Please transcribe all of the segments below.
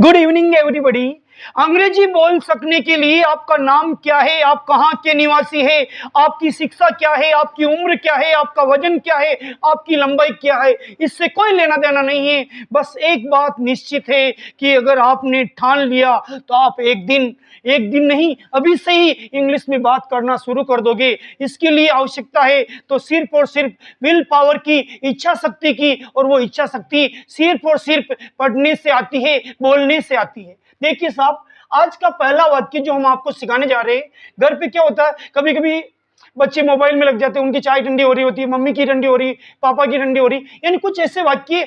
Good evening everybody. अंग्रेजी बोल सकने के लिए आपका नाम क्या है, आप कहाँ के निवासी है, आपकी शिक्षा क्या है, आपकी उम्र क्या है, आपका वजन क्या है, आपकी लंबाई क्या है, इससे कोई लेना देना नहीं है। बस एक बात निश्चित है कि अगर आपने ठान लिया तो आप एक दिन नहीं अभी से ही इंग्लिश में बात करना शुरू कर दोगे। इसके लिए आवश्यकता है तो सिर्फ और सिर्फ विल पावर की, इच्छा शक्ति की, और वो इच्छा शक्ति सिर्फ और सिर्फ पढ़ने से आती है, बोलने से आती है। देखिए साहब, आज का पहला वाक्य जो हम आपको सिखाने जा रहे हैं, घर पे क्या होता है, कभी कभी बच्चे मोबाइल में लग जाते हैं, उनकी चाय ठंडी हो रही होती है, मम्मी की ठंडी हो रही, पापा की ठंडी हो रही, यानी कुछ ऐसे वाक्य,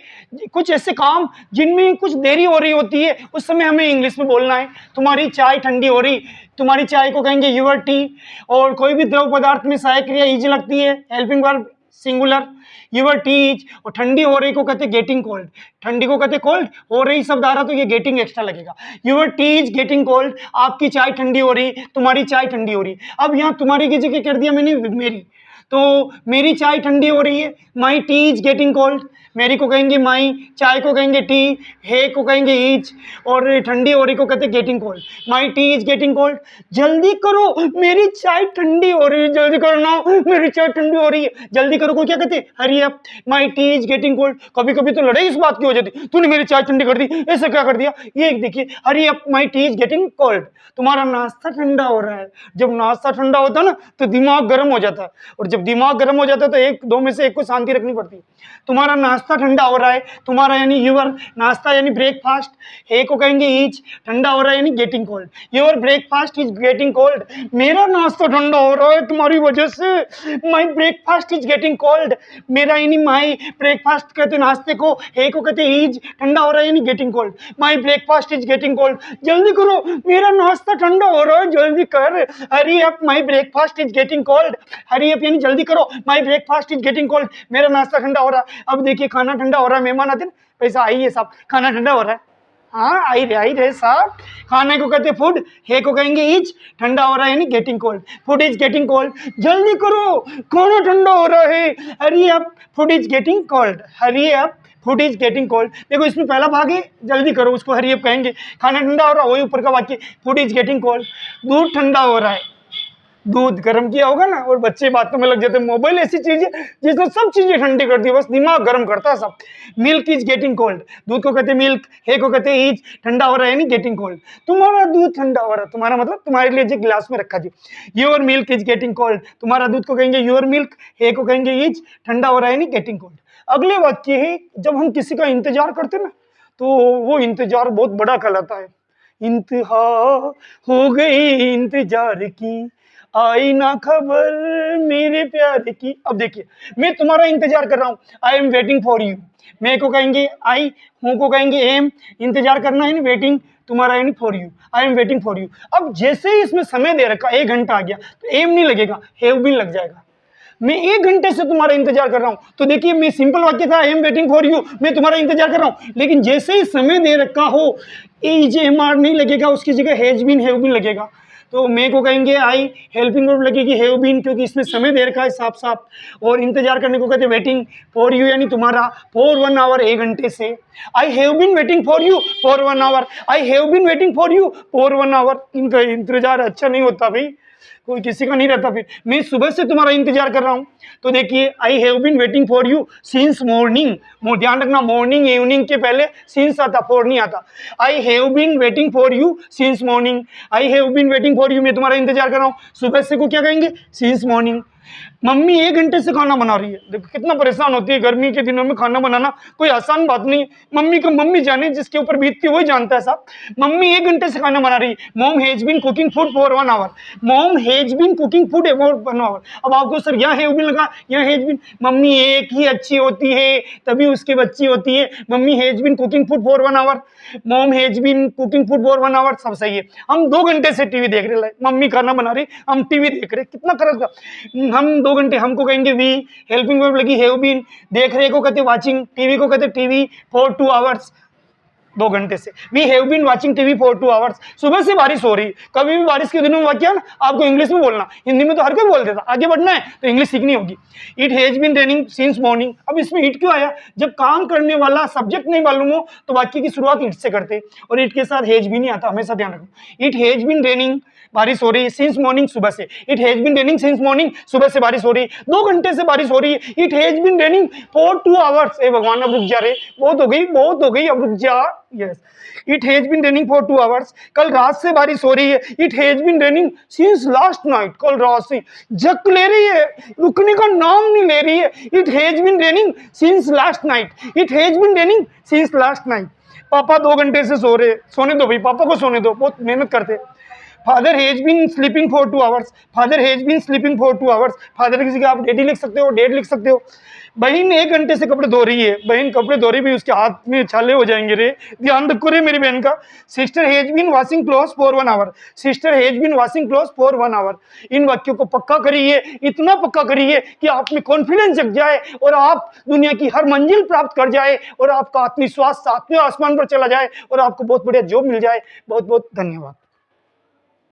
कुछ ऐसे काम जिनमें कुछ देरी हो रही होती है, उस समय हमें इंग्लिश में बोलना है। तुम्हारी चाय ठंडी हो रही, तुम्हारी चाय को कहेंगे यूर टी। और कोई भी द्रव पदार्थ में सहायक क्रिया इज लगती है, हेल्पिंग वर्ब सिंगुलर, यूर टीज। और ठंडी हो रही को कहते गेटिंग कोल्ड, ठंडी को कहते कोल्ड, हो रही शब्द आ रहा तो ये गेटिंग एक्स्ट्रा लगेगा। यूर टीज गेटिंग कोल्ड, आपकी चाय ठंडी हो रही, तुम्हारी चाय ठंडी हो रही। अब यहाँ तुम्हारी की जगह कर दिया मैंने मेरी, तो मेरी चाय ठंडी हो रही है, माई टी इज गेटिंग कोल्ड। मेरी को कहेंगे माई, चाय को कहेंगे टी, हे को कहेंगे ईच, और ठंडी हो रही को कहते getting cold. My T is getting cold, जल्दी करो मेरी चाय ठंडी हो रही है, जल्दी करो ना मेरी चाय ठंडी हो रही है, जल्दी करो को क्या कहते हैं, hurry up. My T is getting cold. कभी कभी तो लड़ाई इस बात की हो जाती, तूने मेरी चाय ठंडी कर दी, ऐसा क्या कर दिया। ये देखिए, hurry up my T is getting cold, तुम्हारा नाश्ता ठंडा हो रहा है। जब नाश्ता ठंडा होता है ना तो दिमाग गर्म हो जाता है, और जब दिमाग गर्म हो जाता है तो एक दो में से एक को शांति रखनी पड़ती है। तुम्हारा नाश्ता ठंडा हो रहा है, तुम्हारा यानी यूर, नाश्ता यानी ब्रेकफास्ट, हे को कहेंगे ईच, ठंडा हो रहा है यानी getting cold, your breakfast is getting cold. मेरा नाश्ता ठंडा हो रहा है तुम्हारी वजह से, my breakfast is getting cold. मेरा यानी माई, ब्रेकफास्ट कहते नाश्ते को, हे को कहते ईज, ठंडा हो रहा है यानी getting cold, my breakfast is getting cold. जल्दी करो मेरा नाश्ता ठंडा हो रहा है, जल्दी कर, hurry up my breakfast is getting cold. Hurry up यानी जल्दी करो, my breakfast is getting cold, मेरा नाश्ता ठंडा हो रहा है। अब देखिए, खाना ठंडा हो रहा है, मेहमान आते ना, पैसा आइए साहब खाना ठंडा हो रहा है, हाँ आई रहे साहब। खाने को कहते फूड, हे को कहेंगे इज, ठंडा हो रहा है यानी getting cold, food is getting cold. जल्दी करो खाना ठंडा हो रहा है, hurry up food is getting cold, hurry up food is getting cold. देखो इसमें पहला भाग है जल्दी करो, उसको हरी अप कहेंगे। खाना ठंडा हो रहा है, वही ऊपर का वाक्य फूड इज गेटिंग कोल्ड। दूध ठंडा हो रहा है, दूध गर्म किया होगा ना, और बच्चे बातों में लग जाते हैं। मोबाइल ऐसी चीज है जिसने सब चीजें ठंडी कर दी, बस दिमाग गर्म करता है सब। मिल्क इज गेटिंग कोल्ड, दूध को कहते मिल्क, हे को कहते ईज, ठंडा हो रहा है यानी गेटिंग कोल्ड। तुम्हारा दूध ठंडा हो रहा है, तुम्हारा मतलब तुम्हारे लिए जो गिलास में रखा जी, your milk is getting cold, तुम्हारा दूध को कहेंगे योर मिल्क, हे को कहेंगे ईज, ठंडा हो रहा है यानी गेटिंग कोल्ड। अगले वाक्य है, जब हम किसी का इंतजार करते हैं ना तो वो इंतजार बहुत बड़ा कहलाता है। इंतहा हो गई इंतजार की, आई ना खबर मेरे प्यार की। अब देखिए, मैं तुम्हारा इंतजार कर रहा हूं, I am waiting for you. मैं को कहेंगे आई, हूं को कहेंगे एम, इंतजार करना है ना, वेटिंग तुम्हारा यानी for you, I am waiting for you. अब जैसे ही इसमें समय दे रखा 1 घंटा आ गया तो एम नहीं लगेगा, हैव बीन लग जाएगा। मैं 1 घंटे से तुम्हारा इंतजार कर रहा हूं, तो देखिए मैं सिंपल वाक्य था I am waiting for you, मैं तुम्हारा इंतजार कर रहा हूं, लेकिन जैसे ही समय दे रखा हो एज एम आर नहीं लगेगा, उसकी जगह हैज बीन हैव बीन लगेगा। तो मैं को कहेंगे आई, हेल्पिंग वर्ब लगेगी हैव बीन, क्योंकि इसमें समय दे रखा है साफ साफ। और इंतजार करने को कहते हैं वेटिंग फॉर यू, यानी तुम्हारा फॉर 1 आवर, 1 घंटे से। I have been waiting for you for 1 hour, I have been waiting for you for 1 hour. इनका इंतजार अच्छा नहीं होता भाई, कोई किसी का नहीं रहता। फिर मैं सुबह से तुम्हारा इंतजार कर रहा हूं, तो देखिए I have been waiting for you since morning. ध्यान रखना, मॉर्निंग इवनिंग के पहले सिंस आता, फॉर नहीं आता। I have been waiting for you since morning, I have been waiting for you, मैं तुम्हारा इंतजार कर रहा हूँ। सुबह से को क्या कहेंगे, सिंस मॉर्निंग। मम्मी 1 घंटे से खाना बना रही है, देखो कितना परेशान होती है गर्मी के दिनों में, खाना बनाना कोई आसान बात नहीं है। मम्मी को मम्मी जाने, जिसके ऊपर बीतती है वही जानता है साहब। मम्मी 1 घंटे से खाना बना रही है, mom has been cooking food for 1 hour, mom has been cooking food for 1 hour. अब आपको सर यहाँ हैव बीन लगा, यहाँ हैज बीन, मम्मी एक ही अच्छी होती है तभी उसकी बच्ची होती है। Mummy has been cooking food for 1 hour, mom has been cooking food for 1 hour, सब सही है। हम 2 घंटे से टीवी देख रहे हैं, मम्मी खाना बना रही, हम टीवी देख रहे, कितना फर्क है। हम 2 घंटे, हमको कहेंगे वी, हेल्पिंग वर्ब लगी हैव बीन, देख रहे को कहते वाचिंग, टीवी को कहते टीवी फॉर 2 आवर्स। 2 घंटे से। We have been watching TV for 2 hours. सुबह से बारिश हो रही। कभी भी बारिश के दिनों में वाक्य ना आपको इंग्लिश में बोलना, हिंदी में तो हर कोई बोल देता, आगे बढ़ना है तो इंग्लिश सीखनी होगी। It has been raining since morning. अब इसमें इट क्यों आया? जब काम करने वाला सब्जेक्ट नहीं मालूम हो तो वाक्य की शुरुआत इट से करते, और इट के साथ हैज भी नहीं आता, हमेशा ध्यान रखो। इट हैज बीन रेनिंग, बारिश हो रही, सिंस मॉर्निंग, सुबह से। It has been raining since morning, सुबह से बारिश हो रही, 2 घंटे से बारिश हो रही है। It has been raining for 2 hours. ए भगवान अब रुक जा रे, बहुत हो गई बहुत हो गई, अब रुक जा। Yes, it has been raining for 2 hours. कल रात से बारिश हो रही है। It has been raining since last night. कल रात से जक ले रही है, रुकने का नाम नहीं ले रही है। It has been raining since last night. It has been raining since last night. Papa 2 घंटे से सो रहे, सोने दो भाई, पापा को सोने दो, बहुत मेहनत करते। Father has been sleeping for 2 hours. Father has been sleeping for 2 hours. Father की जगह आप डैडी लिख सकते हो, डैड लिख सकते हो। बहन 1 घंटे से कपड़े धो रही है। बहन कपड़े धो रही भी, उसके हाथ में छाले हो जाएंगे रे, ध्यान रखो रे मेरी बहन का। Sister has been washing clothes for 1 hour. Sister has been washing clothes for 1 hour. इन वाक्यों को पक्का करिए, इतना पक्का करिए कि आप में कॉन्फिडेंस जग जाए और आप दुनिया की हर मंजिल प्राप्त कर जाए और आपका आत्मविश्वास 7वें आसमान पर चला जाए और आपको बहुत बढ़िया जॉब मिल जाए। बहुत बहुत धन्यवाद।